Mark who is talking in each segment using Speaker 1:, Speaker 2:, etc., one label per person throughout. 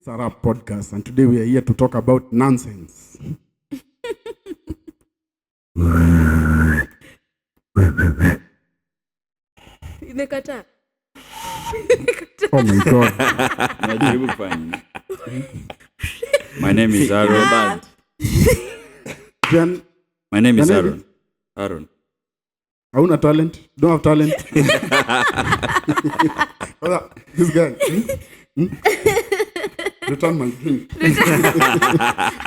Speaker 1: Sarah podcast, and today we are here to talk about nonsense.
Speaker 2: Imekata.
Speaker 1: Oh my God.
Speaker 3: Najaribu kufanya. My name is Aaron.
Speaker 1: Jen,
Speaker 3: My name is
Speaker 1: Your name
Speaker 3: Aaron. Aaron.
Speaker 1: hauna talent? Don't have talent? This guy. Return my drink.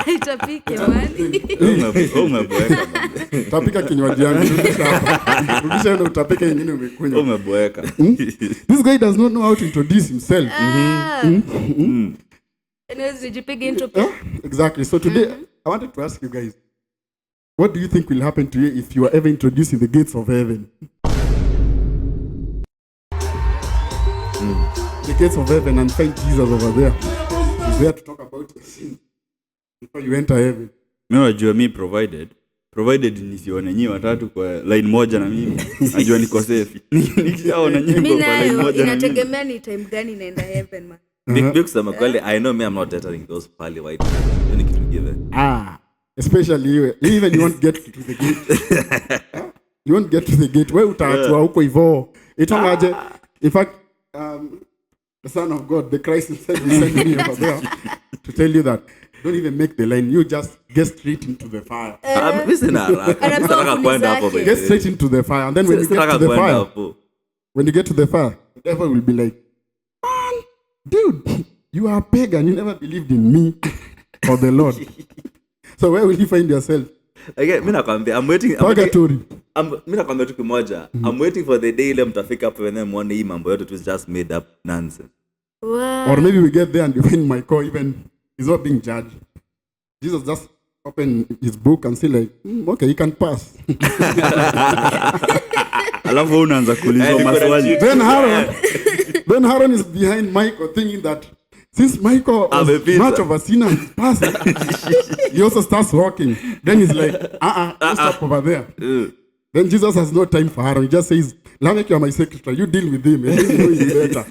Speaker 2: Haitapike mani.
Speaker 3: Umeboeka.
Speaker 1: Tapika kinywaji yangu. Rudisha yule utapika nyingine umekunywa.
Speaker 3: Umeboeka.
Speaker 1: This guy does not know how to introduce himself.
Speaker 2: Anyways, nijipige intro.
Speaker 1: Exactly. So today, I wanted to ask you guys, what do you think will happen to you if you are ever introduced in the gates of heaven? The gates of heaven and find Jesus over there. He's there to talk about your sin before you enter heaven.
Speaker 3: Mimi najua mimi provided nisione nyinyi watatu kwa line moja na mimi. Najua niko safe. Nikishaona nyinyi kwa line moja na mimi.
Speaker 2: Inategemea ni time gani naenda heaven man.
Speaker 4: Big kusema kweli, I know me I'm not entering those pearly white. Ni kitu given.
Speaker 1: Especially you. Even you won't get to the gate. You won't get to the gate. Wewe utaachwa huko hivyo. Itongaje? In fact, the Son of God, the Christ himself, will send me over there to tell you that don't even make the line. You just get straight into the fire. Get straight into the fire, and then when you get to the fire, the devil will be like, "Man, dude, you are a pagan. You never believed in me or the Lord." So where will you find yourself?
Speaker 4: Again, mimi nakwambia I'm waiting tu kimoja. I'm waiting for the day ile mtafika hapo when muone hii mambo yote was just made up nonsense.
Speaker 2: Wow.
Speaker 1: Or maybe we get there and you find my car even is not being judged. Jesus just open his book and say like, okay, you can pass.
Speaker 3: Alafu unaanza kuuliza maswali.
Speaker 1: Then Aaron is behind Michael thinking that since Michael was much of a sinner in his past, he also starts walking. Then he's like, stop over there. Then Jesus has no time for Aaron. He just says, Lamek, you are my secretary. You deal with him. And then you know him better.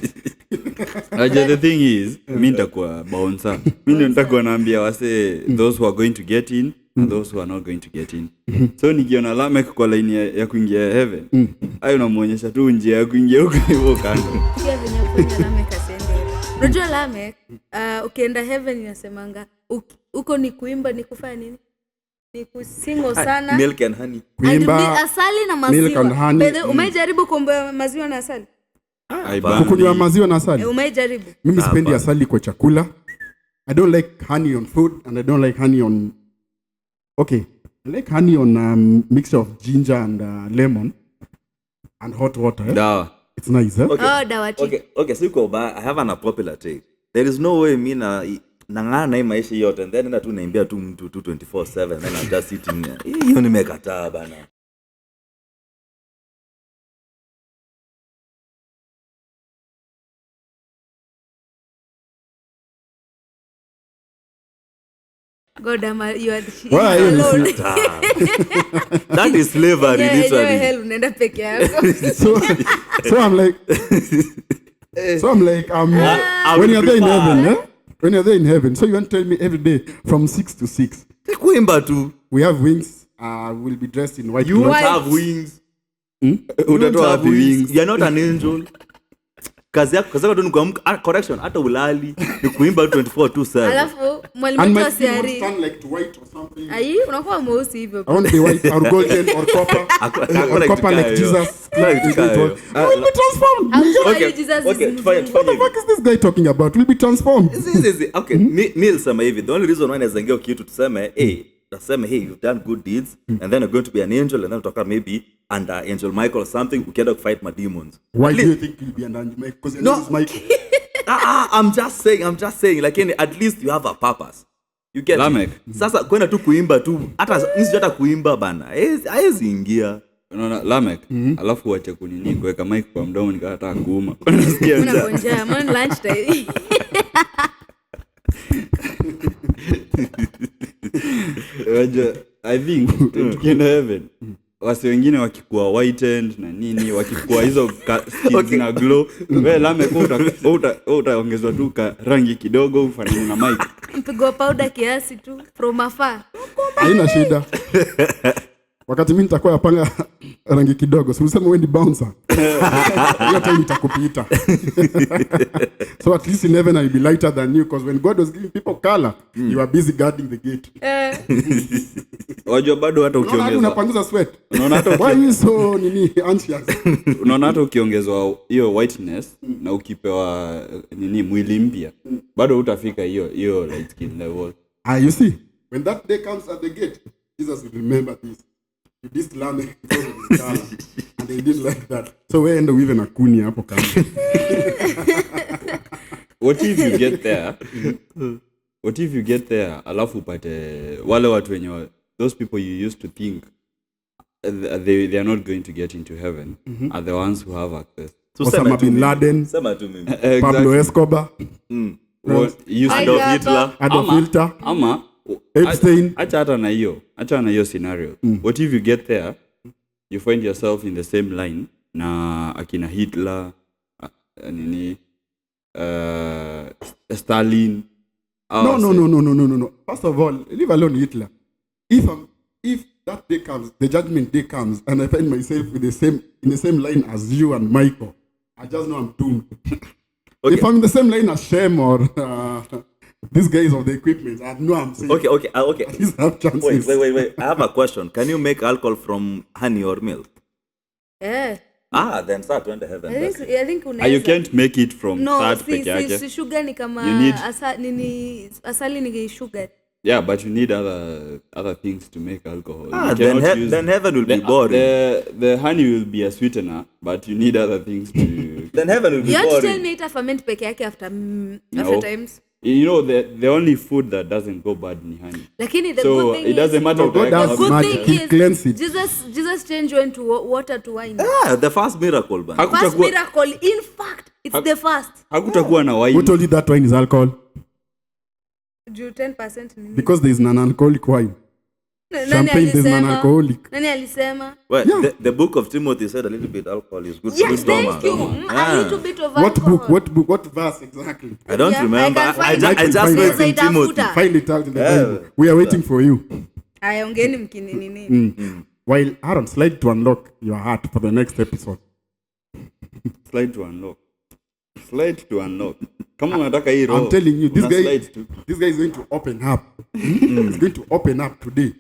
Speaker 3: The thing is, mimi nitakuwa bouncer. Mimi nitakuwa naambia wase those who are going to get in and those who are not going to get in. So nikiona Lamek kwa line ya kuingia heaven, hayo namuonyesha tu njia ya kuingia huko hivyo kando.
Speaker 2: Pia venye kwenye Lamek asende. Unajua Lamek, ukienda heaven inasemanga uko ni kuimba ni kufanya nini? Ni kusingo sana.
Speaker 4: Milk and honey.
Speaker 1: Kuimba,
Speaker 2: asali na maziwa.
Speaker 1: milk and honey.
Speaker 2: Umejaribu kuomba maziwa na asali?
Speaker 1: Kukunywa maziwa na asali?
Speaker 2: Umejaribu?
Speaker 1: Mimi sipendi asali kwa chakula. I don't like honey on food and I don't like honey on... Okay, I like honey on mixture of ginger and lemon and hot water.
Speaker 4: Dawa.
Speaker 1: It's nice, eh?
Speaker 4: Okay, so I have an unpopular take. There is no way mimi nangana na hii maisha yote and then tu naimbia tu mtu 24/7 then I'm just sitting there. Hiyo nimekataa bana.
Speaker 2: God, you are
Speaker 1: Why
Speaker 2: alone.
Speaker 4: That is slavery, literally.
Speaker 2: Hell unaenda peke yako.
Speaker 1: So I'm like, when you're there in heaven, eh? When you're there in heaven, so you want to tell me every day from 6 to 6.
Speaker 4: Kuimba tu.
Speaker 1: We have wings. We'll be dressed in white.
Speaker 4: You
Speaker 1: clothes.
Speaker 4: have wings.
Speaker 3: You don't have wings.
Speaker 4: You're not an angel. Kazi yako tu ni kuamka, correction, hata ulali ni kuimba 24/7.
Speaker 2: Alafu mwalimu
Speaker 1: And my
Speaker 2: wetu
Speaker 1: skin
Speaker 2: asiari.
Speaker 1: won't turn like to white or something.
Speaker 2: Ai, unakuwa mweusi hivyo.
Speaker 1: I want to be white or golden or copper. Or copper like Jesus. We'll be transformed. What the fuck is this guy talking about? We'll be transformed.
Speaker 4: Okay, Neil sema hivi. The only reason why nazangeo kitu tuseme, hey, you've done good deeds and then you're going to be an angel and then talk maybe under Angel Michael or something, we cannot fight my demons.
Speaker 1: Why do you think you'll be an angel? Because your name is Michael.
Speaker 4: I'm just saying, like at least you have a purpose. You get
Speaker 3: Lamek.
Speaker 4: Sasa kwenda tu kuimba tu, hata kuimba bana. Haezi ingia.
Speaker 3: Unaona Lamek, alafu wache kunini kuweka mic kwa mdomo nikataka kuuma. Unasikia njaa.
Speaker 2: Unakonja, man lunch time.
Speaker 3: I think tukienda heaven. wasi wengine wakikuwa whitened na nini, wakikuwa hizo skins na glow, wewe Lamek utaongezwa tu ka rangi kidogo ufanane na Mike.
Speaker 2: Mpigo powder kiasi tu from afar.
Speaker 1: Haina shida. Wakati mimi nitakuwa yapanga rangi kidogo, si useme wewe ni bouncer. Hiyo time itakupita. So at least in heaven I'll be lighter than you, because when God was giving people color, you were busy guarding the gate.
Speaker 3: Wajua bado hata ukiongezwa.
Speaker 1: Unapanguza sweat.
Speaker 3: Unaona hata
Speaker 1: why is so nini anxious?
Speaker 3: Unaona hata ukiongezwa hiyo whiteness na ukipewa nini mwili mpya, bado utafika hiyo light skin level.
Speaker 1: You see, when that day comes at the gate, Jesus will remember this. You dissed Lamek because of his color, and they didn't like that. So we end up with a kuni hapo kama.
Speaker 3: What if you get there? What if you get there, alafu upate wale watu wenye, those people you used to think they are not going to get into heaven, are the ones who have access.
Speaker 1: Osama bin Laden, Pablo Escobar, Adolf Hitler,
Speaker 3: ama
Speaker 1: Epstein.
Speaker 3: Acha na hiyo scenario. What if you get there, you find yourself in the same line na akina Hitler, Stalin? No.
Speaker 1: First of all, leave alone Hitler. If that day comes, the judgment day comes, and I find myself in the same line as you and Michael, I just know I'm doomed. Okay. If I'm in the same line as Shem or these guys of the equipment, I know I'm saying.
Speaker 4: Okay.
Speaker 1: At least I have chances.
Speaker 4: Wait. I have a question. Can you make alcohol from honey or milk?
Speaker 2: Yeah.
Speaker 4: Then start went to heaven.
Speaker 2: I think
Speaker 3: you can't make it from that peke yake.
Speaker 2: Si sugar ni kama asali ni sugar.
Speaker 3: Yeah, but you need other things to make alcohol.
Speaker 4: Then heaven will be boring.
Speaker 3: The honey will be a sweetener, but you need other things to.
Speaker 4: Then heaven will be
Speaker 2: boring.
Speaker 4: You
Speaker 2: have to tell me it ferment peke yake after times.
Speaker 3: You know, the only food that doesn't go bad ni honey.
Speaker 2: Lakini the
Speaker 3: so
Speaker 2: good thing
Speaker 3: it doesn't matter.
Speaker 1: God does magic. He cleanses it.
Speaker 2: Jesus changed into water to wine.
Speaker 4: The first miracle, man.
Speaker 2: First miracle. In fact, it's the first.
Speaker 3: Hakutakuwa na wine.
Speaker 1: Who told you that wine is alcohol?
Speaker 2: 10%.
Speaker 1: Because there is non-alcoholic wine. Champagne is non-alcoholic.
Speaker 2: Nani alisema?
Speaker 4: Well, yeah. the book of Timothy said a little bit alcohol is good.
Speaker 2: Yes, thank you. A little bit of alcohol.
Speaker 1: What book? What verse exactly?
Speaker 4: I don't remember. I just read in Timothy.
Speaker 1: Find it out in the Bible. We are waiting for you.
Speaker 2: Ayongeni mkini nini.
Speaker 1: While Aaron, slide to unlock your heart for the next episode.
Speaker 3: Slide to unlock. Come on, I'm
Speaker 1: telling you, this guy is going to open up. He's going to open up today.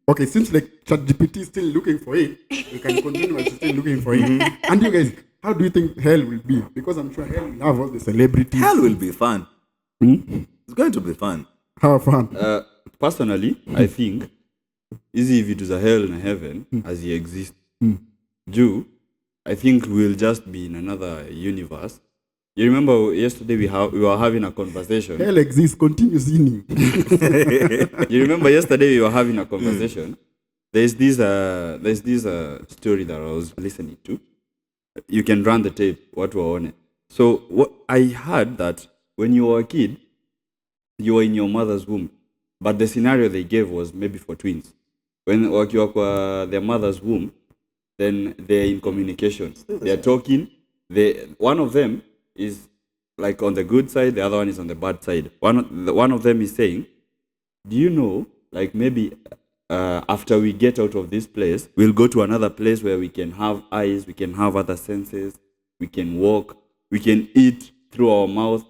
Speaker 1: Okay, seems like ChatGPT is still looking for it. We can continue by still looking for it. And you guys, how do you think hell will be? Because I'm sure hell will have all the celebrities.
Speaker 4: Hell will be fun. It's going to be fun.
Speaker 1: How fun?
Speaker 3: Personally, I think easy if it is a hell and a heaven as he exists. Jew, I think we'll just be in another universe. You remember yesterday we were having a conversation.
Speaker 1: Hell exists, continue sinning.
Speaker 3: You remember yesterday we were having a conversation. There's this story that I was listening to. You can run the tape, what we're on it. So what I heard that when you were a kid, you were in your mother's womb. But the scenario they gave was maybe for twins. When you were their mother's womb, then they're in communication. They're talking. One of them is like on the good side, the other one is on the bad side. One of them is saying, do you know, like maybe after we get out of this place, we'll go to another place where we can have eyes, we can have other senses, we can walk, we can eat through our mouth.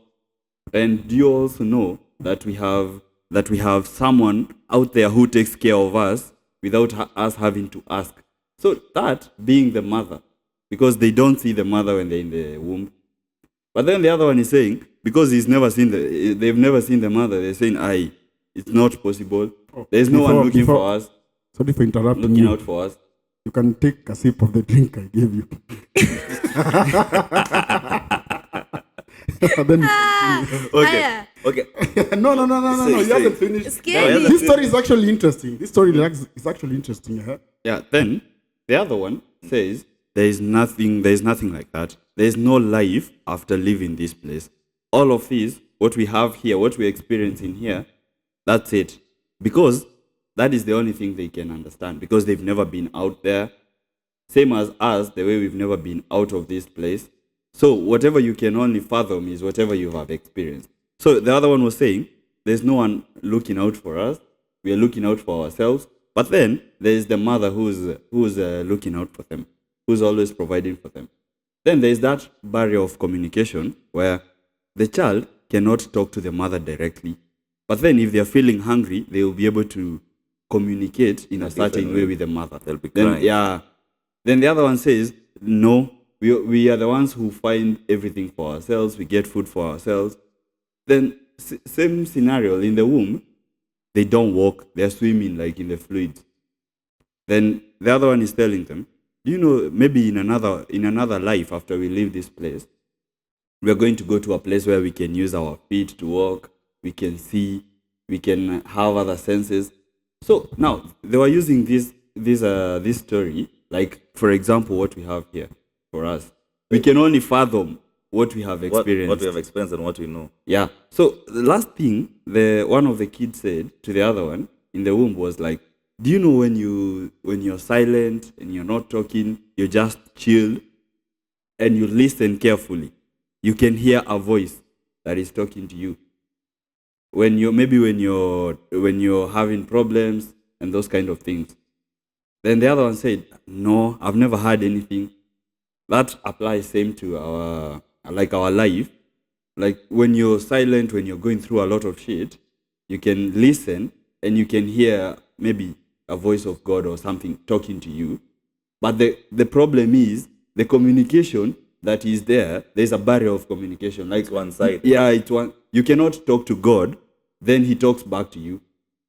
Speaker 3: And do you also know that we have someone out there who takes care of us without us having to ask? So that being the mother, because they don't see the mother when they're in the womb. But then the other one is saying, because they've never seen the mother, they're saying, it's not possible. There's no one looking for us.
Speaker 1: Sorry for interrupting
Speaker 3: looking
Speaker 1: you.
Speaker 3: Out for us.
Speaker 1: You can take a sip of the drink I gave you. Then,
Speaker 4: okay.
Speaker 1: No. You haven't finished. This story is actually interesting.
Speaker 3: Yeah. Then the other one says there's nothing like that. There's no life after leaving this place. All of this, what we have here, what we're experiencing here, that's it. Because That is the only thing they can understand because they've never been out there. Same as us, the way we've never been out of this place. So whatever you can only fathom is whatever you have experienced. So the other one was saying, there's no one looking out for us. We are looking out for ourselves. But then there's the mother who's looking out for them, who's always providing for them. Then there's that barrier of communication where the child cannot talk to the mother directly. But then if they're feeling hungry, they will be able to communicate in a certain way with the mother.
Speaker 4: They'll be crying.
Speaker 3: Then the other one says, no, we are the ones who find everything for ourselves. We get food for ourselves. Then same scenario in the womb, they don't walk. They're swimming like in the fluids. Then the other one is telling them, do you know, maybe in another life after we leave this place, we're going to go to a place where we can use our feet to walk, we can see, we can have other senses. So now they were using this story, like for example, what we have here for us. We can only fathom what we have experienced.
Speaker 4: What we have experienced and what we know.
Speaker 3: Yeah. So the last thing one of the kids said to the other one in the womb was like, do you know when you're silent and you're not talking, you're just chilled and you listen carefully, you can hear a voice that is talking to you. When you're having problems and those kind of things. Then the other one said, no, I've never heard anything. That applies same to our life. Like when you're silent, when you're going through a lot of shit, you can listen and you can hear maybe a voice of God or something talking to you. But the problem is the communication that is there. There's a barrier of communication. Like
Speaker 4: it's one side.
Speaker 3: Yeah, it's one. You cannot talk to God, then he talks back to you.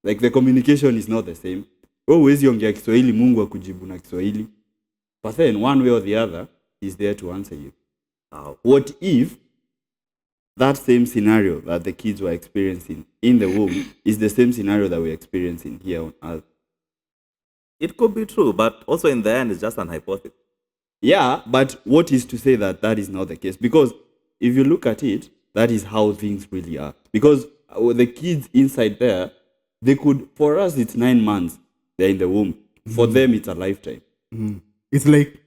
Speaker 3: Like the communication is not the same. Huwezi ongea Kiswahili, Mungu akujibu na Kiswahili. But then one way or the other, he's there to answer you. What if that same scenario that the kids were experiencing in the womb is the same scenario that we're experiencing here on earth?
Speaker 4: It could be true, but also in the end, it's just an hypothesis.
Speaker 3: Yeah, but what is to say that that is not the case? Because if you look at it, that is how things really are. Because the kids inside there, they could, for us, it's 9 months. They're in the womb. For them, it's a lifetime.
Speaker 1: It's like,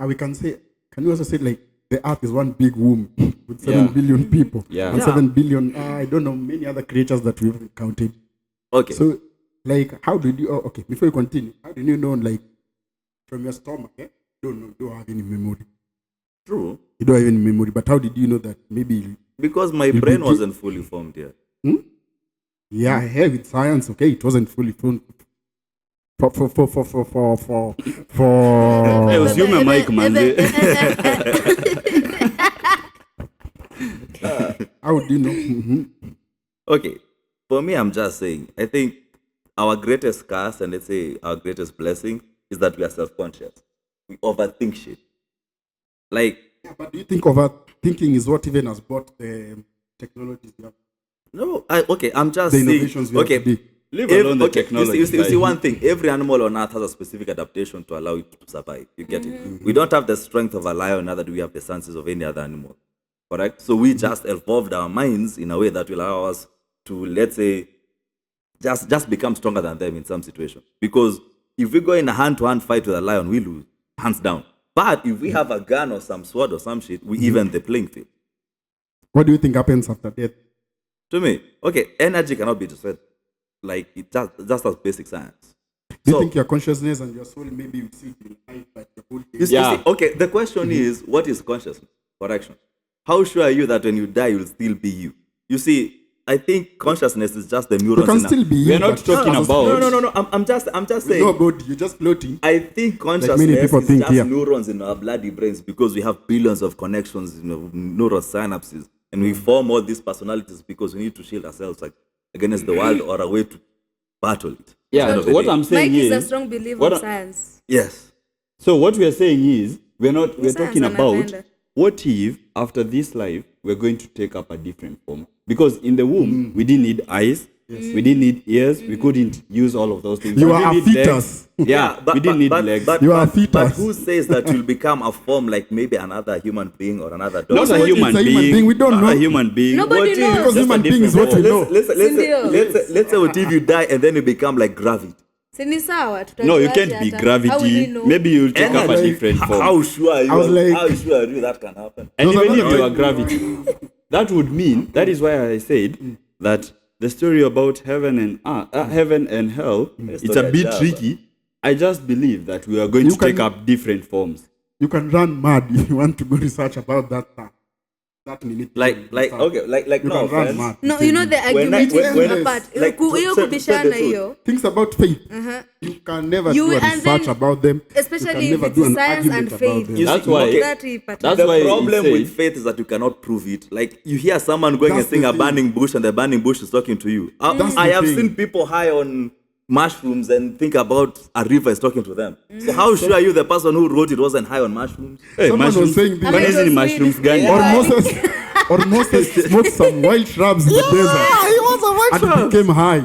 Speaker 1: can you also say like the earth is one big womb with 7 billion people and 7 billion, I don't know, many other creatures that we've counted.
Speaker 4: Okay.
Speaker 1: So, like, how did you, before you continue, how did you know, like, from your stomach, you don't have any memory?
Speaker 4: True.
Speaker 1: You don't have any memory, but how did you know that maybe?
Speaker 4: Because my brain wasn't fully formed yet.
Speaker 1: Yeah, I have it science, okay? It wasn't fully formed. For
Speaker 3: Hey, assume a mic, man.
Speaker 1: How do you know?
Speaker 4: Okay. For me, I'm just saying, I think our greatest curse and let's say our greatest blessing is that we are self-conscious. We overthink shit. Like,
Speaker 1: but do you think overthinking is what even has brought the technologies we have?
Speaker 4: No, I'm just
Speaker 1: the
Speaker 4: saying.
Speaker 1: Innovations we have today.
Speaker 3: Leave alone the technology.
Speaker 4: You see one thing. Every animal on earth has a specific adaptation to allow it to survive. You get it? We don't have the strength of a lion, neither do we have the senses of any other animal. Correct? So we just evolved our minds in a way that will allow us to, let's say, just become stronger than them in some situations. Because if we go in a hand-to-hand fight with a lion, we lose, hands down. But if we have a gun or some sword or some shit, we even the playing field.
Speaker 1: What do you think happens after death?
Speaker 4: To me, energy cannot be destroyed. Like, it just as basic science.
Speaker 1: Do you think your consciousness and your soul maybe you see it in life, but your whole
Speaker 4: you see, the question is, what is consciousness? Correction. How sure are you that when you die, you'll still be you? You see, I think consciousness is just the neurons.
Speaker 1: You can still be you.
Speaker 3: We're not talking about...
Speaker 4: No. I'm just saying.
Speaker 1: No, God, you're just floating.
Speaker 4: I think consciousness is just neurons in our bloody brains because we have billions of connections, neural synapses. And we form all these personalities because we need to shield ourselves against the world or a way to battle it.
Speaker 3: Yeah, what I'm saying
Speaker 2: Mike
Speaker 3: is
Speaker 2: a strong believer in science.
Speaker 4: Yes.
Speaker 3: So what we are saying is, we're talking about
Speaker 2: anapenda.
Speaker 3: what if after this life we're going to take up a different form? Because in the womb we didn't need eyes, We didn't need ears. We couldn't use all of those things.
Speaker 1: You
Speaker 3: But
Speaker 1: are
Speaker 3: we
Speaker 1: a
Speaker 3: need legs.
Speaker 1: fetus.
Speaker 3: Yeah, we didn't need legs.
Speaker 1: You are a
Speaker 4: But
Speaker 1: fetus.
Speaker 4: who says that you'll become a form like maybe another human being or another dog?
Speaker 3: Not a
Speaker 1: It's
Speaker 3: human
Speaker 1: a human
Speaker 3: being.
Speaker 1: being. We don't
Speaker 3: Not
Speaker 1: know.
Speaker 3: a human being.
Speaker 2: Nobody
Speaker 3: What
Speaker 2: knows.
Speaker 1: Because
Speaker 3: Just a
Speaker 1: human being is
Speaker 3: different
Speaker 1: what we
Speaker 3: form.
Speaker 1: know.
Speaker 4: Let's say what if you die and then you become like gravity?
Speaker 2: Si ni sawa,
Speaker 3: No, you
Speaker 2: tutajuaje
Speaker 3: can't be
Speaker 2: hata? How will we
Speaker 3: gravity.
Speaker 2: know?
Speaker 3: Maybe you'll take up a
Speaker 1: like,
Speaker 3: different form.
Speaker 4: How sure are you?
Speaker 1: I was like-
Speaker 4: how sure are you that can happen?
Speaker 3: And
Speaker 1: Those are
Speaker 3: even
Speaker 1: not
Speaker 3: if you
Speaker 1: like-
Speaker 3: are gravity, that would mean, that is why I said that the story about heaven and hell, it's a
Speaker 4: story
Speaker 3: bit
Speaker 4: of
Speaker 3: tricky. I just believe that we are going
Speaker 1: You
Speaker 3: to take
Speaker 1: can-
Speaker 3: up different forms.
Speaker 1: You can run mad if you want to go research about that. That minute.
Speaker 4: Like okay, like
Speaker 1: You
Speaker 4: no
Speaker 1: can run
Speaker 4: offense.
Speaker 1: mad.
Speaker 2: No, you know the argumentative
Speaker 4: when-
Speaker 2: part.
Speaker 4: like,
Speaker 2: Hiyo
Speaker 4: say the
Speaker 2: kubishana
Speaker 4: truth.
Speaker 2: hiyo.
Speaker 1: Things about faith. You can never
Speaker 2: You
Speaker 1: do a
Speaker 2: will- and
Speaker 1: research
Speaker 2: then-
Speaker 1: about them.
Speaker 2: Especially
Speaker 1: you
Speaker 2: if
Speaker 1: can never
Speaker 2: it's
Speaker 1: do an
Speaker 2: science
Speaker 1: argument
Speaker 2: and
Speaker 1: about
Speaker 2: faith.
Speaker 1: them.
Speaker 4: You
Speaker 3: That's
Speaker 4: see,
Speaker 3: why-
Speaker 4: okay,
Speaker 2: That he part.
Speaker 3: That's
Speaker 4: the
Speaker 3: why he
Speaker 4: problem
Speaker 3: said-
Speaker 4: with faith is that you cannot prove it. Like you hear someone going
Speaker 1: That's
Speaker 4: and seeing
Speaker 1: the
Speaker 4: a
Speaker 1: thing.
Speaker 4: burning bush and the burning bush is talking to you.
Speaker 1: That's
Speaker 4: I
Speaker 1: the
Speaker 4: have
Speaker 1: thing.
Speaker 4: seen people high on mushrooms and think about a river is talking to them. So how sure are you the person who wrote it wasn't high on mushrooms?
Speaker 3: Hey,
Speaker 1: Someone was
Speaker 3: mushrooms.
Speaker 1: saying this.
Speaker 3: Kwani hizi ni
Speaker 2: Amazing
Speaker 3: mushrooms
Speaker 2: weed.
Speaker 3: gani?
Speaker 2: Yeah.
Speaker 1: Or Moses smoked some wild shrubs in the desert.
Speaker 4: he was a white
Speaker 1: And became high.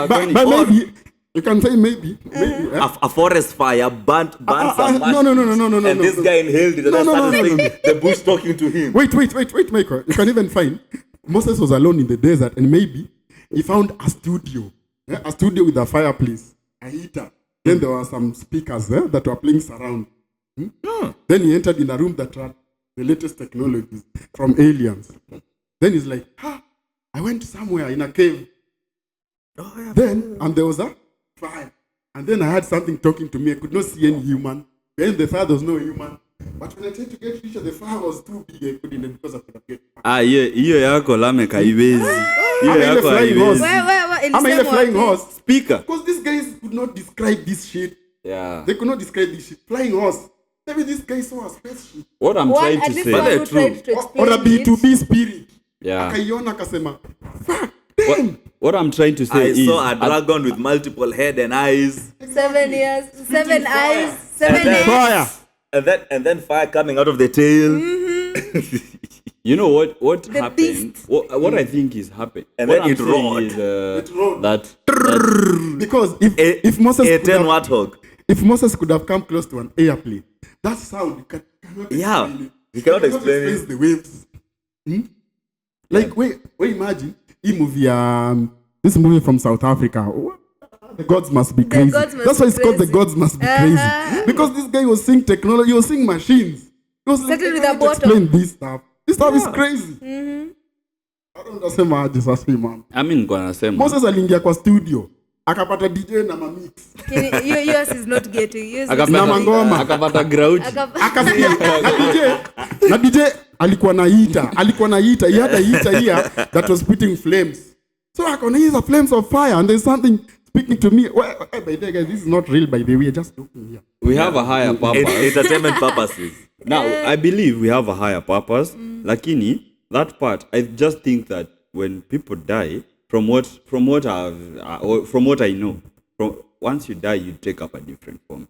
Speaker 3: Kwani-
Speaker 1: But maybe, you can say maybe.
Speaker 4: A forest fire burnt some
Speaker 1: no, no, no, no, no, no,
Speaker 4: and
Speaker 1: no,
Speaker 4: this
Speaker 1: no.
Speaker 4: guy inhaled it and
Speaker 1: No,
Speaker 4: then
Speaker 1: no, no,
Speaker 4: started
Speaker 1: no,
Speaker 4: saying the bush talking to him.
Speaker 1: Wait, Michael. You can even find Moses was alone in the desert and maybe he found a studio. A studio with a fireplace, a heater. Then there were some speakers there that were playing surround. Then he entered in a room that had the latest technologies from aliens. Then he's like, I went somewhere in a cave. Then, and there was a fire. And then I had something talking to me. I could not see any human. Then the fire, there was no human. But when I tried to get richer, the fire was too big. I couldn't because I could have get.
Speaker 3: hiyo yako Lamek haiwezi. Hiyo
Speaker 1: Ama ile
Speaker 3: yako
Speaker 1: flying
Speaker 3: haiwezi.
Speaker 1: horse. I'm in a flying horse.
Speaker 3: Speaker.
Speaker 1: Because these guys could not describe this shit.
Speaker 3: Yeah.
Speaker 1: They could not describe this shit. Flying horse. Maybe this guy saw a spaceship.
Speaker 3: What I'm trying to say.
Speaker 4: But they're
Speaker 2: Who tried to
Speaker 1: Or a
Speaker 2: explain it.
Speaker 1: B2B spirit.
Speaker 3: Yeah.
Speaker 1: Akaiona akasema,
Speaker 3: What I'm trying to say
Speaker 4: I
Speaker 3: is
Speaker 4: saw a dragon with multiple head and eyes,
Speaker 2: 7 years, 7 eyes, 7
Speaker 4: then-
Speaker 2: heads.
Speaker 1: fire.
Speaker 4: and then fire coming out of the tail.
Speaker 3: you know what
Speaker 2: The
Speaker 3: happened?
Speaker 2: beast.
Speaker 3: What I think is happening.
Speaker 4: And
Speaker 3: what
Speaker 4: then
Speaker 3: I'm
Speaker 4: it
Speaker 3: saying
Speaker 4: roared.
Speaker 3: is
Speaker 1: It roared.
Speaker 3: that
Speaker 1: Because if Moses
Speaker 4: A
Speaker 1: could
Speaker 4: 10
Speaker 1: have,
Speaker 4: warthog.
Speaker 1: if Moses could have come close to an airplane, that sound you cannot
Speaker 4: Yeah,
Speaker 1: explain it.
Speaker 4: you cannot explain it.
Speaker 1: the waves. Like wait, imagine this movie from South Africa. The gods must be crazy.
Speaker 2: gods must
Speaker 1: That's why
Speaker 2: be
Speaker 1: it's called the
Speaker 2: crazy.
Speaker 1: gods must be crazy. Because this guy was seeing technology, he was seeing machines. He was like,
Speaker 2: Started
Speaker 1: I
Speaker 2: with a
Speaker 1: can't
Speaker 2: bottle.
Speaker 1: explain this stuff. This stuff is crazy. I don't understand aje sasa hii mambo.
Speaker 3: I mean nilikuwa nasema
Speaker 1: Moses aliingia kwa studio akapata DJ na mamix.
Speaker 2: Yours is not getting. Yours is
Speaker 3: akapata
Speaker 1: Na mangoma.
Speaker 3: akapata grouch.
Speaker 1: Akasikia na DJ alikuwa na heater. He had a heater here that was spitting flames. So I can hear the flames of fire and there's something speaking to me. Well, by the way, guys, this is not real, by the way. We're just joking here.
Speaker 3: We have a higher purpose.
Speaker 4: Entertainment purposes.
Speaker 3: Now, I believe we have a higher purpose. Lakini, that part, I just think that when people die, from what I know, once you die, you take up a different form.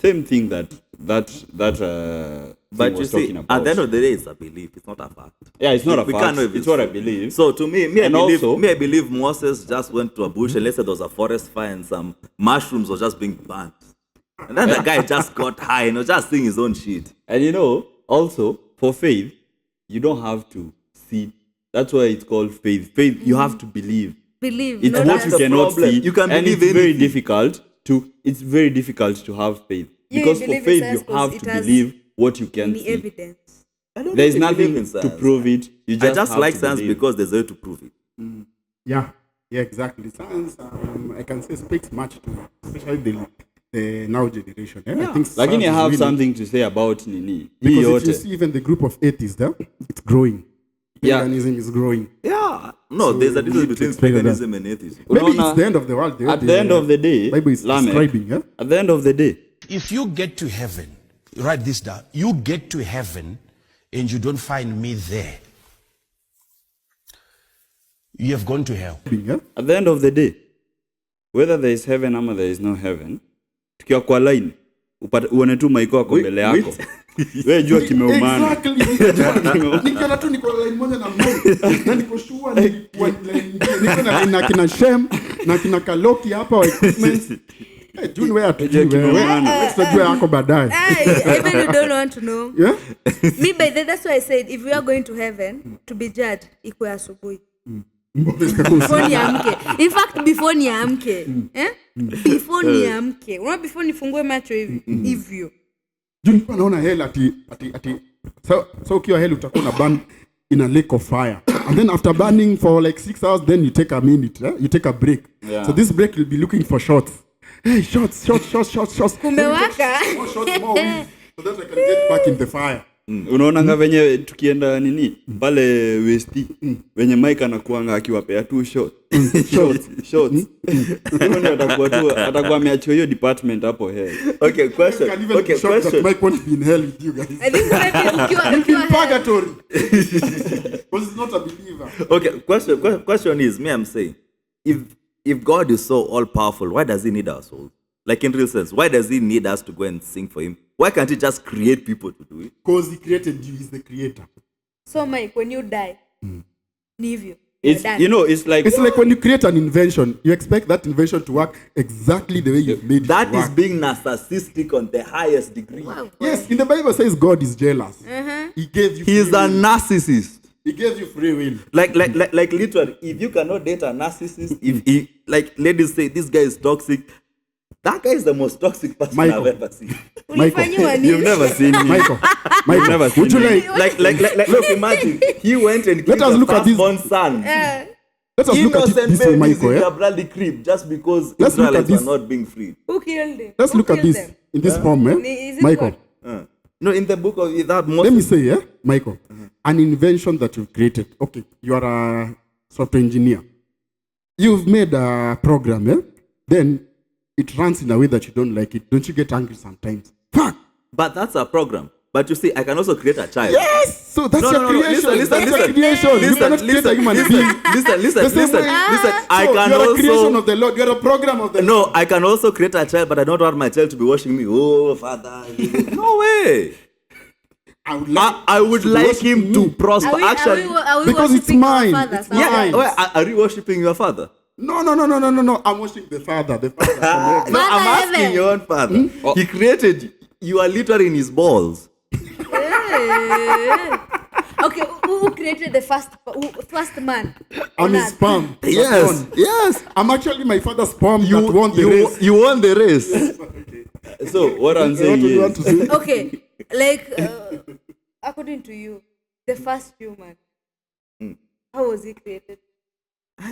Speaker 3: Same thing that
Speaker 4: But
Speaker 3: thing
Speaker 4: you
Speaker 3: was
Speaker 4: see,
Speaker 3: talking about.
Speaker 4: at the end of the day, it's a belief. It's not a fact.
Speaker 3: Yeah, it's not a
Speaker 4: We
Speaker 3: fact.
Speaker 4: can't know if
Speaker 3: It's
Speaker 4: it's
Speaker 3: what I
Speaker 4: true.
Speaker 3: believe.
Speaker 4: So to me, I
Speaker 3: And
Speaker 4: believe,
Speaker 3: also-
Speaker 4: I believe Moses just went to a bush and let's say there was a forest fire and some mushrooms were just being burnt. And then the guy just got high and was just seeing his own shit.
Speaker 3: And also, for faith, you don't have to see. That's why it's called faith. Faith, you have to believe.
Speaker 2: Believe.
Speaker 3: It's
Speaker 2: not
Speaker 3: what
Speaker 2: just-
Speaker 3: you
Speaker 4: the
Speaker 3: cannot
Speaker 4: problem.
Speaker 3: see.
Speaker 4: You can
Speaker 3: and
Speaker 4: believe
Speaker 3: it's very
Speaker 4: anything.
Speaker 3: difficult to have faith.
Speaker 2: You
Speaker 3: Because for
Speaker 2: believe in
Speaker 3: faith,
Speaker 2: science
Speaker 3: you
Speaker 2: 'cause
Speaker 3: have
Speaker 2: it
Speaker 3: to
Speaker 2: has
Speaker 3: believe what you can
Speaker 2: Any
Speaker 3: see.
Speaker 2: evidence.
Speaker 4: I don't
Speaker 3: There's
Speaker 4: really believe
Speaker 3: nothing
Speaker 4: in
Speaker 3: to
Speaker 4: science.
Speaker 3: prove it. You just
Speaker 4: I just
Speaker 3: have
Speaker 4: like
Speaker 3: to
Speaker 4: science
Speaker 3: believe.
Speaker 4: because there's a way to prove it.
Speaker 1: Yeah, exactly. Science, I can say, speaks much to, especially the now generation. I think
Speaker 3: Like
Speaker 1: science
Speaker 3: you
Speaker 1: is
Speaker 3: have
Speaker 1: really-
Speaker 3: something to say about Nini.
Speaker 1: Because if
Speaker 3: Yote.
Speaker 1: you see even the group of atheists there, it's growing.
Speaker 3: Yeah.
Speaker 1: Paganism is growing.
Speaker 4: Yeah. No,
Speaker 1: So
Speaker 4: there's a
Speaker 1: we
Speaker 4: difference
Speaker 1: need to
Speaker 4: between
Speaker 1: explain that.
Speaker 4: paganism and atheism.
Speaker 1: Maybe
Speaker 3: Unaona,
Speaker 1: it's the end of the world.
Speaker 3: At the end of the day,
Speaker 1: Bible is
Speaker 3: Lamek,
Speaker 1: describing. Yeah?
Speaker 3: at the end of the day,
Speaker 5: If you get to heaven, write this down. You get to heaven and you don't find me there, you have gone to hell.
Speaker 1: Yeah?
Speaker 3: at the end of the day, whether there is heaven or there is no heaven, tukiwa kwa line, uone tu maiko yako mbele yako. Wewe jua kimeumana.
Speaker 1: Exactly. Nikiona tu niko line moja na Mike. Na niko sure niko na kina Shem na kina Kaloki hapa wa equipment. Hey, June where to let's jua yako baadaye.
Speaker 2: Even you don't want to know.
Speaker 1: Yeah?
Speaker 2: Me by that's why I said if we are going to heaven to be judged iko asubuhi. Before niamke. In fact before niamke. Before niamke. Unaona before nifungue macho hivi. Hivyo.
Speaker 1: June naona hell ati so ukiwa hell utakuwa na burn in a lake of fire. And then after burning for like 6 hours then you take a minute, you take a break. Yeah. So this break will be looking for shots. Hey, shots.
Speaker 2: Kumewaka.
Speaker 1: More shots, more weed, so that I can get back in the fire.
Speaker 3: Unaona venye tukienda nini pale West venye Mike anakuanga akiwapea tu shots. Ndio atakuwa ameacha hiyo department hapo hell.
Speaker 4: Okay, question.
Speaker 1: That Mike won't be in hell with you guys.
Speaker 2: I think maybe ukiwa
Speaker 1: Purgatory. Because he's not a believer.
Speaker 4: Okay, question is, me I'm saying, if God is so all powerful, why does he need our souls? Like in real sense, why does he need us to go and sing for him? Why can't he just create people to do it?
Speaker 1: Because he created you, he's the creator.
Speaker 2: So Mike, when you die, ni hivyo.
Speaker 3: It's it's like
Speaker 1: when you create an invention, you expect that invention to work exactly the way you've made it.
Speaker 4: That
Speaker 1: to
Speaker 4: is
Speaker 1: work.
Speaker 4: being narcissistic on the highest degree.
Speaker 2: Wow.
Speaker 1: Yes, in the Bible says God is jealous. He gave you
Speaker 4: He is
Speaker 1: free
Speaker 4: a
Speaker 1: will.
Speaker 4: narcissist.
Speaker 1: He gave you free will.
Speaker 4: Like literally, if you cannot date a narcissist, if like ladies say this guy is toxic, that guy is the most toxic person
Speaker 1: Michael.
Speaker 4: I've ever seen.
Speaker 2: Ulifanyiwa nini?
Speaker 3: you've never seen him.
Speaker 1: Michael,
Speaker 3: never seen
Speaker 1: would you
Speaker 3: him.
Speaker 1: like
Speaker 4: Like look, imagine he went and
Speaker 1: Let
Speaker 4: killed
Speaker 1: us
Speaker 4: the
Speaker 1: look at this.
Speaker 4: firstborn son.
Speaker 1: let us look at it
Speaker 4: Innocent
Speaker 1: this way,
Speaker 4: babies in
Speaker 1: Michael.
Speaker 4: their bloody crib just because
Speaker 1: Let's look at
Speaker 4: Israelites were
Speaker 1: this.
Speaker 4: not being freed.
Speaker 2: Who killed them?
Speaker 1: Let's
Speaker 2: Who
Speaker 1: look at
Speaker 2: killed
Speaker 1: this
Speaker 2: them?
Speaker 1: in this form,
Speaker 2: Is it
Speaker 1: Michael.
Speaker 2: God?
Speaker 4: No, in the book of that
Speaker 1: Let me
Speaker 4: most.
Speaker 1: say, Michael, an invention that you've created. Okay, you are a software engineer. You've made a program, then it runs in a way that you don't like it. Don't you get angry sometimes? Fuck!
Speaker 4: But that's a program. But you see, I can also create a child.
Speaker 1: Yes! So that's your creation.
Speaker 4: Listen.
Speaker 1: That's your creation. You cannot create a human being.
Speaker 4: Listen.
Speaker 1: The same way-
Speaker 4: I
Speaker 1: So
Speaker 4: can
Speaker 1: you are a creation
Speaker 4: also.
Speaker 1: of the Lord. You are a program of the Lord.
Speaker 4: No, I can also create a child, but I don't want my child to be watching me. Oh, Father. No way. I would like him to prosper. Actually,
Speaker 2: Are we
Speaker 1: Because it's
Speaker 2: worshiping our
Speaker 1: mine.
Speaker 2: father
Speaker 1: It's
Speaker 2: sometimes?
Speaker 1: mine.
Speaker 4: yeah. Are you worshiping your father?
Speaker 1: No. I'm worshiping the Father. The Father from heaven.
Speaker 4: No, I'm
Speaker 2: Father
Speaker 4: asking
Speaker 2: heaven.
Speaker 4: your own father. He created you. You are literally in his balls.
Speaker 2: Okay, who created the first man?
Speaker 1: I'm his sperm.
Speaker 4: Yes.
Speaker 1: I'm actually my father's sperm that won the race.
Speaker 4: You won the race.
Speaker 3: So what I'm saying
Speaker 1: What do you want
Speaker 3: is
Speaker 1: to say?
Speaker 2: Okay, like according to you, the first human, how was he created?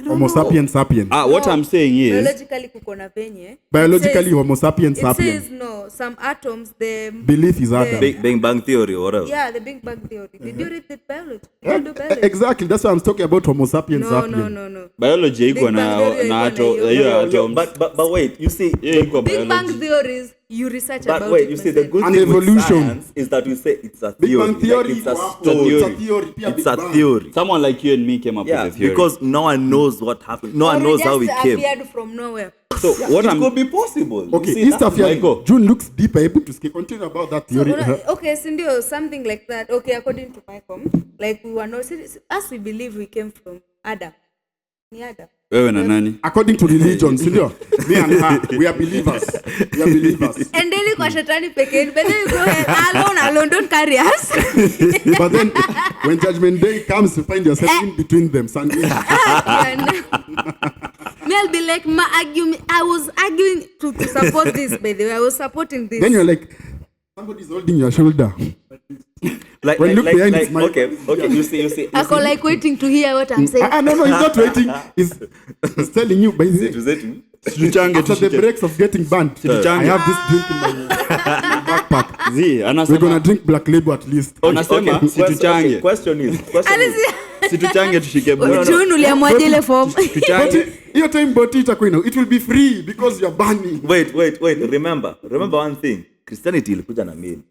Speaker 1: Homo sapiens sapiens.
Speaker 3: what I'm saying is
Speaker 2: Biologically kuko na penye.
Speaker 1: Biologically, Homo sapiens
Speaker 2: It
Speaker 1: sapiens.
Speaker 2: says no. Some atoms, the
Speaker 1: Belief is Adam.
Speaker 4: Big Bang Theory or whatever.
Speaker 2: yeah, the Big Bang theory. Did you read the biology? Did you do biology?
Speaker 1: Exactly. That's why I'm talking about Homo sapiens sapiens.
Speaker 2: No.
Speaker 3: biology iko
Speaker 2: Big Bang
Speaker 3: na
Speaker 2: Theory
Speaker 3: na
Speaker 2: iko na
Speaker 3: hiyo
Speaker 2: hiyo.
Speaker 3: atoms.
Speaker 4: But wait, you see,
Speaker 3: Iko
Speaker 2: Big Bang
Speaker 3: biology.
Speaker 2: theories, you research
Speaker 4: but
Speaker 2: about
Speaker 4: wait,
Speaker 2: it.
Speaker 4: you see, the
Speaker 2: myself.
Speaker 4: good
Speaker 1: And
Speaker 4: thing with
Speaker 1: evolution.
Speaker 4: science is that we say it's a
Speaker 1: Big
Speaker 4: theory.
Speaker 1: Bang theory.
Speaker 4: Like it's a
Speaker 1: It's
Speaker 4: story.
Speaker 1: a theory. Pia
Speaker 4: It's
Speaker 1: Big
Speaker 4: a
Speaker 1: Bang.
Speaker 4: theory.
Speaker 3: Someone like you and me came up
Speaker 4: Yeah,
Speaker 3: with a theory.
Speaker 4: because no one knows what happened. No
Speaker 2: Or
Speaker 4: one knows how we
Speaker 2: just
Speaker 4: came.
Speaker 2: appeared from nowhere.
Speaker 3: so what
Speaker 4: It
Speaker 3: I'm
Speaker 4: could be possible. You
Speaker 1: Okay,
Speaker 4: see,
Speaker 1: this
Speaker 4: that's
Speaker 1: stuff here,
Speaker 3: Michael.
Speaker 1: June looks deeper. Able to continue about that
Speaker 2: So,
Speaker 1: theory.
Speaker 2: okay, Sindio, something like that. Okay, according to Michael, like we were not, as we believe we came from Adam. Ni Adam.
Speaker 3: wewe na nani?
Speaker 1: According to religion, Sindio, me and her, we are believers. We are believers.
Speaker 2: Endeni kwa shetani pekee. But then you go alone, don't carry us.
Speaker 1: But then, when Judgment Day comes, you find yourself in between them. Sandwich.
Speaker 2: Me, I'll be like, I was arguing to support this, by the way. I was supporting this.
Speaker 1: Then you're like, somebody's holding your shoulder.
Speaker 4: like,
Speaker 1: When look behind his mic.
Speaker 4: okay, you see.
Speaker 2: I call like waiting to hear what I'm saying.
Speaker 1: No, he's not waiting. He's telling you, by the way,
Speaker 3: Situchange
Speaker 1: after the
Speaker 3: tushike.
Speaker 1: breaks of getting banned, I have this drink in my backpack.
Speaker 3: Zi,
Speaker 1: We're gonna
Speaker 3: anasema
Speaker 1: drink Black Label at least.
Speaker 3: anasema situchange.
Speaker 4: Question is.
Speaker 3: Situchange tushike bure.
Speaker 2: June uliamwaje ile form?
Speaker 3: Tuchange.
Speaker 1: Your time bought it, it will be free because you're banning.
Speaker 4: Wait. Remember one thing. Christianity ilikuja na mimi.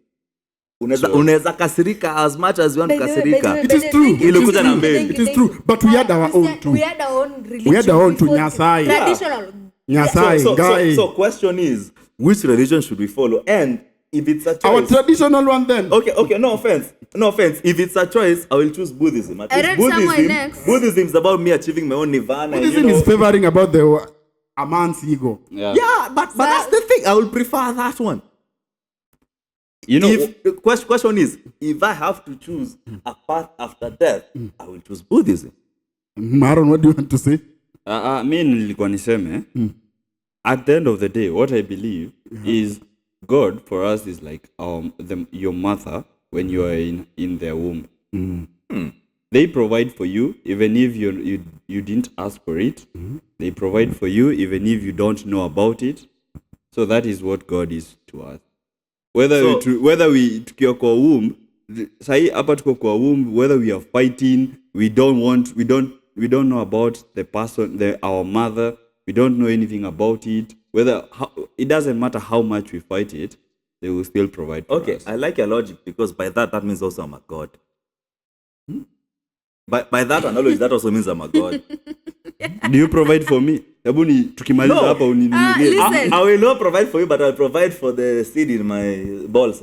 Speaker 4: Unaweza kasirika as much as you want to kasirika.
Speaker 1: It is true.
Speaker 4: Ilikuja na mbele.
Speaker 1: It is true. But we had our own too.
Speaker 2: We had our own religion.
Speaker 1: We had our own to
Speaker 2: before-
Speaker 1: Nyasai.
Speaker 2: Traditional.
Speaker 1: Nyasai, guy.
Speaker 4: So question is, which religion should we follow? And if it's a choice.
Speaker 1: Our traditional one then.
Speaker 4: Okay, no offense. If it's a choice, I will choose Buddhism. At
Speaker 2: I
Speaker 4: least
Speaker 2: read somewhere next.
Speaker 4: Buddhism is about me achieving my own nirvana.
Speaker 1: Buddhism is favoring about a man's ego.
Speaker 4: Yeah, but that's the thing. I will prefer that one.
Speaker 3: You know,
Speaker 4: If the question is, if I have to choose a path after death, I will choose Buddhism.
Speaker 1: Maron, what do you want to say?
Speaker 3: mi nilikuwa niseme, at the end of the day, what I believe is God for us is like your mother when you are in their womb. They provide for you even if you didn't ask for it. They provide for you even if you don't know about it. So that is what God is to us. Whether we tukiwa kwa womb, sahi hapa tuko kwa womb, whether we are fighting, we don't know about the person, our mother, we don't know anything about it. It doesn't matter how much we fight it, they will still provide for us.
Speaker 4: I like your logic because by that means also I'm a god. By that analogy, that also means I'm a god.
Speaker 3: Do you provide for me? Hebu tukimaliza hapa uninunulie.
Speaker 2: Listen.
Speaker 4: I will not provide for you, but I'll provide for the seed in my balls.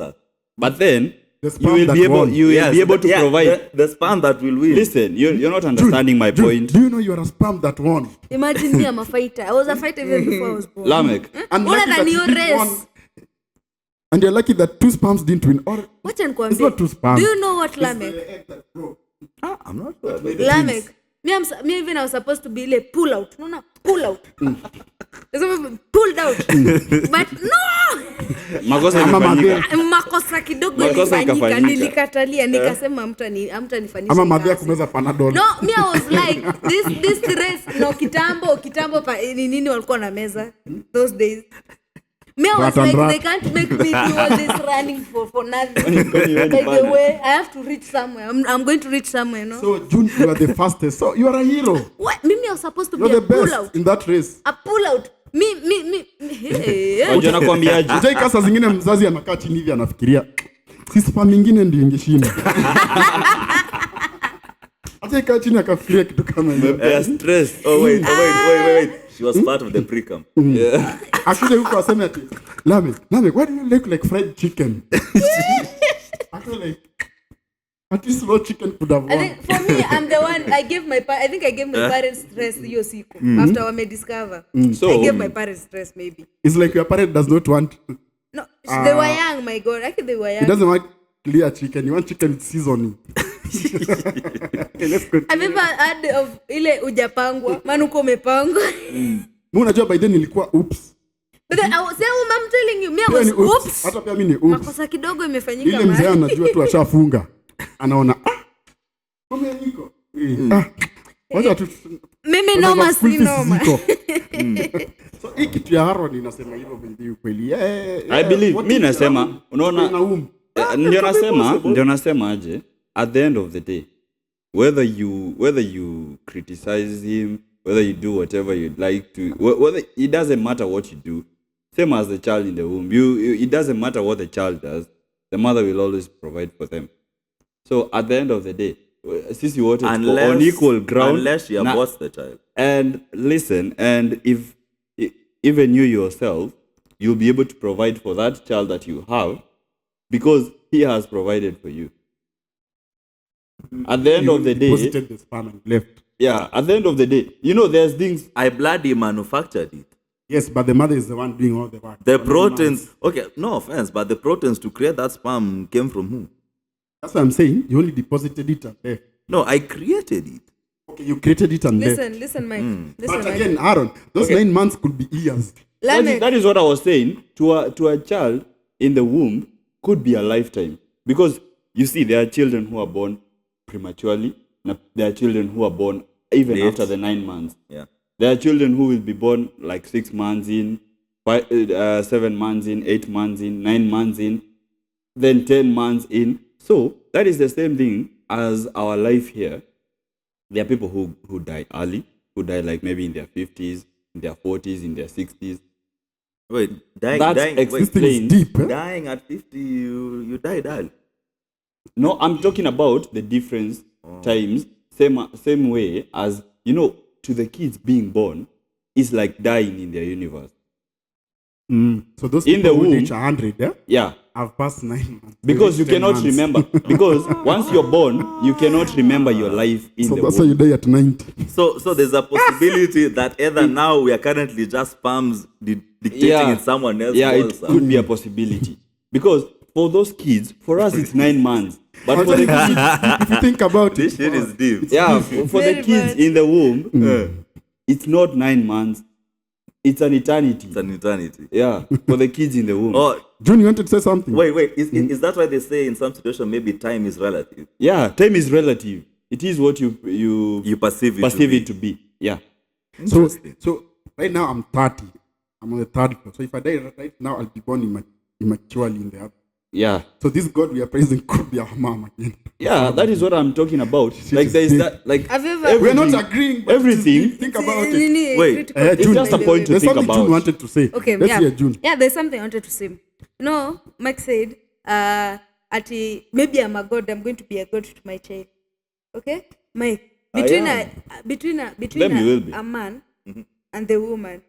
Speaker 3: But then
Speaker 1: The
Speaker 3: you
Speaker 1: sperm
Speaker 3: will
Speaker 1: that
Speaker 3: be able
Speaker 1: won.
Speaker 3: you will be able to provide.
Speaker 4: the sperm that will win.
Speaker 3: Listen, you're not understanding my point.
Speaker 1: Do you know you are a sperm that won?
Speaker 2: Imagine me, I'm a fighter. I was a fighter even before I was born.
Speaker 3: Lamek.
Speaker 1: And
Speaker 2: Bora
Speaker 1: lucky
Speaker 2: than
Speaker 1: that you
Speaker 2: your
Speaker 1: didn't
Speaker 2: race.
Speaker 1: won. And you're lucky that 2 sperms didn't win. Or
Speaker 2: Wacha nikwambie.
Speaker 1: It's not too spam.
Speaker 2: Do you know what Lamek?
Speaker 4: I'm not sure.
Speaker 2: Lamek. Me even I was supposed to be like pull out. No, pull out. Pulled out. But no!
Speaker 3: Makosa imefanyika.
Speaker 2: Makosa kidogo
Speaker 3: Makosa
Speaker 2: ilifanyika,
Speaker 3: ikafanyika.
Speaker 2: nilikatalia, nikasema hamtanifanyisha.
Speaker 1: ama madhia
Speaker 2: kazi.
Speaker 1: kumeza Panadol.
Speaker 2: No, me I was like this stress. No, kitambo ni nini walikuwa na meza those days. Me I was like they can't make me do all this running for nothing. By the way, I have to reach somewhere. I'm going to reach somewhere, no?
Speaker 1: So June, you are the fastest. So you are a hero.
Speaker 2: What? Mimi I was supposed to
Speaker 1: You're
Speaker 2: be
Speaker 1: the
Speaker 2: a pull
Speaker 1: best
Speaker 2: out.
Speaker 1: in that race.
Speaker 2: A pull out. Me. Hey.
Speaker 3: Unajua nakwambiaje?
Speaker 1: Ujai kasa zingine mzazi anakaa chini hivi anafikiria si sperm nyingine ndio ingeshinda. Ujai kaa chini akafikiria kitu kama hiyo.
Speaker 3: They stress.
Speaker 4: Oh wait. She was part of the pre-camp.
Speaker 1: Akuje huko aseme ati Lamek, why do you look like fried chicken? Actually like at least raw chicken could have
Speaker 2: I
Speaker 1: won.
Speaker 2: think for me, I'm the one. I gave my parents stress hiyo siku after wame discover.
Speaker 3: So-
Speaker 2: I gave my parents stress maybe.
Speaker 1: It's like your parent does not want.
Speaker 2: No, they were young. My God, actually they were
Speaker 1: He
Speaker 2: young.
Speaker 1: doesn't want clear chicken. You want chicken with seasoning. Okay, let's go.
Speaker 2: I've ever had of ile ujapangwa, maana uko umepangwa.
Speaker 1: Mimi unajua by then nilikuwa oops.
Speaker 2: But then I'm telling you, me I
Speaker 1: Pia
Speaker 2: was
Speaker 1: ni oops.
Speaker 2: oops.
Speaker 1: Hata pia mimi ni oops.
Speaker 2: Makosa kidogo imefanyika
Speaker 1: Ile mzee
Speaker 2: mahali.
Speaker 1: anajua tu ashafunga. Anaona kumbe niko. Wacha tu.
Speaker 2: Mimi noma si noma.
Speaker 1: So hii kitu ya Aaron inasema hivyo baby kweli.
Speaker 3: I believe mimi nasema unaona ndio nasema aje at the end of the day whether you criticize him, whether you do whatever you'd like to, whether it doesn't matter what you do, same as the child in the womb, it doesn't matter what the child does, the mother will always provide for them. So at the end of the day, sisi wote tuko on equal ground
Speaker 4: unless you abort the child.
Speaker 3: And listen, and if even you yourself, you'll be able to provide for that child that you have because he has provided for you. At the end of the day,
Speaker 1: deposited the sperm and left.
Speaker 3: yeah, at the end of the day, there's things.
Speaker 4: I bloody manufactured it.
Speaker 1: Yes, but the mother is the one doing all the work.
Speaker 4: The proteins, okay, no offense, but the proteins to create that sperm came from who?
Speaker 1: That's what I'm saying. You only deposited it and left.
Speaker 4: No, I created it.
Speaker 1: Okay, you created it and left.
Speaker 2: Listen, Mike. Listen,
Speaker 1: But
Speaker 2: Mike.
Speaker 1: again, Aaron, those 9 months could be years.
Speaker 2: Lamek.
Speaker 3: That is what I was saying. To a child in the womb could be a lifetime because you see there are children who are born prematurely. There are children who are born even
Speaker 4: Late.
Speaker 3: after the 9 months.
Speaker 4: Yeah.
Speaker 3: There are children who will be born like 6 months in, 7 months in, 8 months in, 9 months in, then 10 months in. So that is the same thing as our life here. There are people who die early, who die like maybe in their 50s, in their 40s, in their 60s.
Speaker 4: Wait, dying,
Speaker 1: This thing is deep. Eh?
Speaker 4: dying at 50, you died early.
Speaker 3: No, I'm talking about the difference times, same way as, to the kids being born is like dying in their universe.
Speaker 1: So those
Speaker 3: In
Speaker 1: people
Speaker 3: the
Speaker 1: who
Speaker 3: womb-
Speaker 1: reach 100, yeah?
Speaker 3: Yeah,
Speaker 1: I've passed 9 months.
Speaker 3: Because you
Speaker 1: 10
Speaker 3: cannot
Speaker 1: months.
Speaker 3: remember. Because once you're born, you cannot remember your life in
Speaker 1: So
Speaker 3: the
Speaker 1: that's why
Speaker 3: womb.
Speaker 1: you die at 90.
Speaker 4: So there's a possibility that either now we are currently just sperms dictating in someone else's
Speaker 3: Yeah, it
Speaker 4: balls.
Speaker 3: could be a possibility. Because for those kids, for us it's 9 months. But for the kids,
Speaker 1: If you think about
Speaker 4: This
Speaker 1: it,
Speaker 4: shit is deep.
Speaker 3: yeah, for the
Speaker 2: Very
Speaker 3: kids
Speaker 2: much.
Speaker 3: in the womb, it's not 9 months. It's an eternity.
Speaker 4: It's an eternity.
Speaker 3: Yeah, for the kids in the womb.
Speaker 4: Oh,
Speaker 1: June, you wanted to say something?
Speaker 4: wait. Is that why they say in some situations maybe time is relative?
Speaker 3: Yeah, time is relative. It is what you
Speaker 4: perceive it
Speaker 3: perceive
Speaker 4: to be.
Speaker 3: it to be. Yeah.
Speaker 1: So right now I'm 30. I'm on the 3rd floor. So if I die right now, I'll be born immaturely in the other.
Speaker 3: Yeah.
Speaker 1: So this God we are praising could be our mom again.
Speaker 3: Yeah, that is what I'm talking about. Like
Speaker 1: is
Speaker 3: there is
Speaker 1: big.
Speaker 3: that like
Speaker 2: Have you ever...
Speaker 1: We're not
Speaker 3: everything-
Speaker 1: agreeing. But
Speaker 3: everything-
Speaker 1: Think about it.
Speaker 4: Wait,
Speaker 3: it's
Speaker 1: June,
Speaker 3: just a point to
Speaker 1: There's
Speaker 3: think
Speaker 1: something
Speaker 3: about.
Speaker 1: June wanted to say.
Speaker 2: Okay,
Speaker 1: Let's
Speaker 2: yeah.
Speaker 1: hear June.
Speaker 2: Yeah, there's something I wanted to say. No, Mike said, maybe I'm a god, I'm going to be a god to my child. Okay? Mike, between
Speaker 3: Them you will be.
Speaker 2: a man and the woman,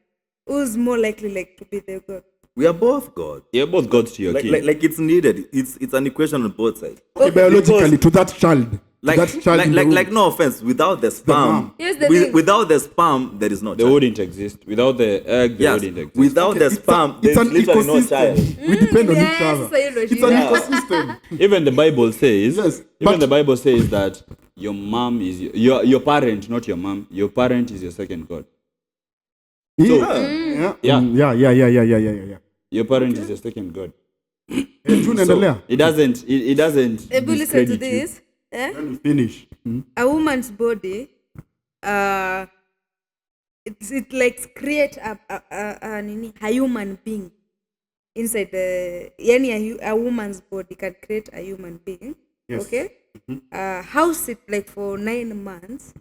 Speaker 2: who's more likely like to be the god?
Speaker 4: we are both God.
Speaker 3: You're both gods to your kid.
Speaker 4: Like it's needed. It's an equation on both sides.
Speaker 1: Okay, biologically, to that child.
Speaker 4: Like,
Speaker 1: that child in the womb.
Speaker 4: no offense, without the sperm,
Speaker 1: mom.
Speaker 2: Here's the thing.
Speaker 4: without the sperm, there is no
Speaker 3: They
Speaker 4: child.
Speaker 3: wouldn't exist. Without the egg, they
Speaker 4: Yes,
Speaker 3: wouldn't exist.
Speaker 4: without the sperm,
Speaker 1: It's
Speaker 4: there's
Speaker 1: an
Speaker 4: literally no child.
Speaker 1: ecosystem. We depend on each
Speaker 2: Yes,
Speaker 1: other.
Speaker 2: biology.
Speaker 1: It's an
Speaker 2: Yeah.
Speaker 1: ecosystem.
Speaker 3: Even the Bible says,
Speaker 1: Yes,
Speaker 3: even
Speaker 1: but-
Speaker 3: the Bible says that your mom is your parent, not your mom. Your parent is your second God.
Speaker 1: Yeah.
Speaker 3: Yeah.
Speaker 1: Yeah.
Speaker 3: Your parent is your second God.
Speaker 1: June and Alea.
Speaker 3: It doesn't. It doesn't.
Speaker 2: Able listen to
Speaker 3: discredit you.
Speaker 2: this. Eh?
Speaker 1: When we finish.
Speaker 2: A woman's body, it like create a human being inside the a woman's body can create a human being.
Speaker 1: Yes.
Speaker 2: Okay, house it like for 9 months,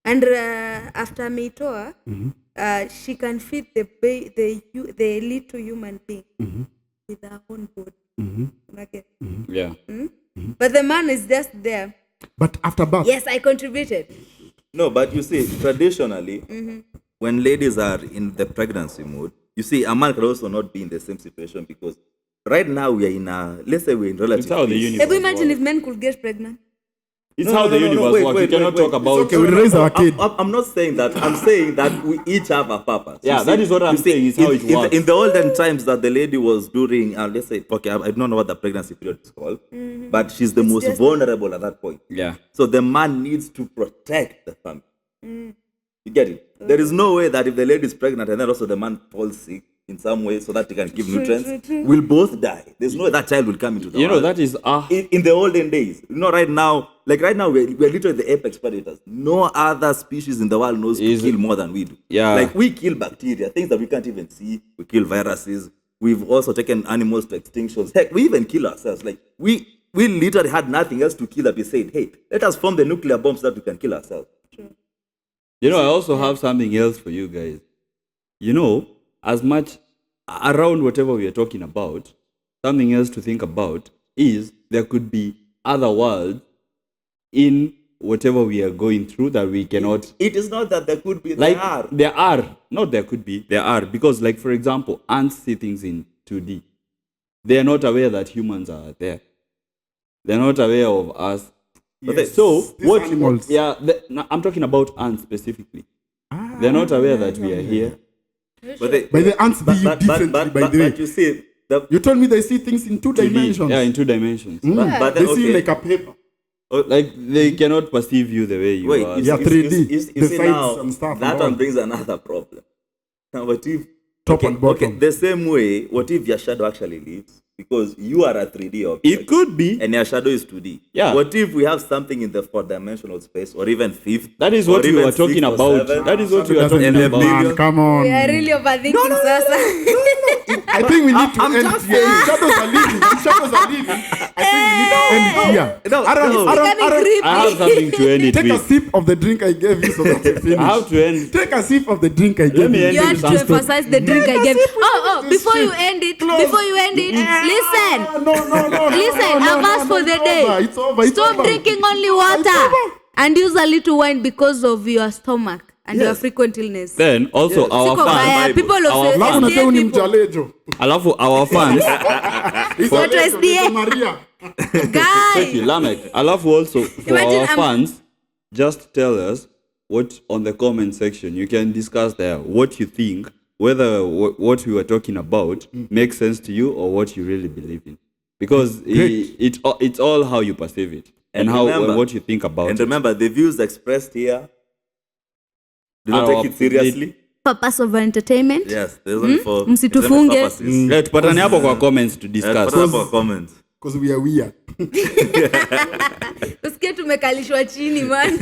Speaker 2: and after Meitoa, she can feed the little human being with her own body. Okay.
Speaker 3: Yeah.
Speaker 2: But the man is just there.
Speaker 1: But after birth,
Speaker 2: Yes, I contributed.
Speaker 4: No, but you see, traditionally, when ladies are in the pregnancy mood, you see, a man could also not be in the same situation because right now we are in a, let's say we're in relative
Speaker 3: It's how the
Speaker 4: peace.
Speaker 3: universe
Speaker 2: Ever imagine
Speaker 3: works.
Speaker 2: if men could get pregnant?
Speaker 3: It's how the universe works. You cannot talk about.
Speaker 1: okay, we'll raise our kid.
Speaker 4: I'm not saying that. I'm saying that we each have a purpose.
Speaker 3: Yeah,
Speaker 4: You
Speaker 3: that
Speaker 4: see-
Speaker 3: is what I'm
Speaker 4: you see,
Speaker 3: saying. It's how it
Speaker 4: in the-
Speaker 3: works.
Speaker 4: In the olden times that the lady was during, let's say, okay, I don't know what the pregnancy period is called, but she's the most
Speaker 2: just-
Speaker 4: vulnerable at that point.
Speaker 3: Yeah.
Speaker 4: So the man needs to protect the family. You get it? There is no way that if the lady is pregnant and then also the man falls sick in some way so that he can give nutrients, we'll both die. There's no way that child will come into the
Speaker 3: You know
Speaker 4: world.
Speaker 3: that is
Speaker 4: In the olden days, right now, we're literally the apex predators. No other species in the world knows to kill more than we do.
Speaker 3: Yeah.
Speaker 4: Like we kill bacteria, things that we can't even see. We kill viruses. We've also taken animals to extinctions. Heck, we even kill ourselves. Like we literally had nothing else to kill that we said, hey, let us form the nuclear bombs so that we can kill ourselves.
Speaker 3: You know, I also have something else for you guys. You know, as much around whatever we are talking about, something else to think about is there could be other worlds in whatever we are going through that we cannot.
Speaker 4: It is not that there could be,
Speaker 3: Like,
Speaker 4: there are.
Speaker 3: there are. Not there could be. There are. Because, like, for example, ants see things in 2D. They are not aware that humans are there. They're not aware of us.
Speaker 1: Yes.
Speaker 3: So,
Speaker 1: These
Speaker 3: what?
Speaker 1: animals.
Speaker 3: Yeah, no, I'm talking about ants specifically. They're not aware that we are here.
Speaker 4: But they,
Speaker 1: by the ants view you differently, by the way.
Speaker 4: but you see,
Speaker 1: You told me they see things in 2 dimensions.
Speaker 3: Yeah, in 2 dimensions.
Speaker 4: but
Speaker 1: They
Speaker 4: then,
Speaker 1: see
Speaker 4: okay.
Speaker 1: like a paper.
Speaker 3: Like, they cannot perceive you the way you
Speaker 4: Wait,
Speaker 3: are.
Speaker 1: Yeah, 3D,
Speaker 4: You
Speaker 1: the
Speaker 4: see
Speaker 1: sides
Speaker 4: now,
Speaker 1: and stuff
Speaker 4: that
Speaker 1: and
Speaker 4: one
Speaker 1: all.
Speaker 4: brings another problem. Now, what if
Speaker 1: Top and bottom.
Speaker 4: Okay, the same way, what if your shadow actually lives? Because you are a 3D object.
Speaker 3: It could be.
Speaker 4: And your shadow is 2D.
Speaker 3: Yeah.
Speaker 4: What if we have something in the 4-dimensional space, or even fifth?
Speaker 3: That is
Speaker 4: or
Speaker 3: what we
Speaker 4: even
Speaker 3: were talking
Speaker 4: sixth or
Speaker 3: about.
Speaker 4: seventh?
Speaker 3: That is what we were
Speaker 1: Doesn't
Speaker 3: talking
Speaker 1: live,
Speaker 3: about.
Speaker 1: man, come on.
Speaker 2: We are really overthinking Sasa.
Speaker 1: I think we need to
Speaker 4: I'm
Speaker 1: end
Speaker 4: just
Speaker 1: here. If shadows are leaving. If shadows are leaving. I think we need to end it here.
Speaker 4: No,
Speaker 1: Aaron,
Speaker 4: no.
Speaker 2: Becoming creepy.
Speaker 3: I have something to end it
Speaker 1: take a
Speaker 3: with.
Speaker 1: sip of the drink I gave you so that you finish.
Speaker 3: I have to end.
Speaker 1: Take a sip of the drink I gave
Speaker 3: me
Speaker 1: you.
Speaker 3: end
Speaker 2: You
Speaker 3: it
Speaker 2: had
Speaker 3: with
Speaker 2: to
Speaker 3: some story.
Speaker 2: emphasize the drink I gave. Before you end it, listen.
Speaker 1: No.
Speaker 2: Listen, I've asked for the day.
Speaker 1: It's over.
Speaker 2: Stop drinking only water and use a little wine because of your stomach. and your frequent illness.
Speaker 3: Then also our
Speaker 2: Siko
Speaker 3: fans,
Speaker 2: baya, people of
Speaker 1: Alafu unasema
Speaker 2: SDA
Speaker 1: ni
Speaker 2: people.
Speaker 1: mjalejo.
Speaker 3: alafu our fans,
Speaker 2: What was the-
Speaker 1: Maria.
Speaker 3: Thank you,
Speaker 2: Guy.
Speaker 3: Lamek. Alafu also for
Speaker 2: Imagine
Speaker 3: our
Speaker 2: I'm-
Speaker 3: fans, just tell us what on the comment section. You can discuss there what you think, whether what we were talking about makes sense to you or what you really believe in. Because it's all how you perceive it and how
Speaker 4: remember-
Speaker 3: what you think about
Speaker 4: And
Speaker 3: it.
Speaker 4: remember, the views expressed here, do not take it seriously.
Speaker 2: Purpose of entertainment.
Speaker 4: Yes, there's only for
Speaker 2: Msitufunge.
Speaker 4: purposes.
Speaker 3: Yeah, tupatane hapo kwa comments to
Speaker 4: Yeah,
Speaker 3: discuss.
Speaker 4: put up for comments.
Speaker 1: Because we are weird.
Speaker 2: Usikie tumekalishwa chini man.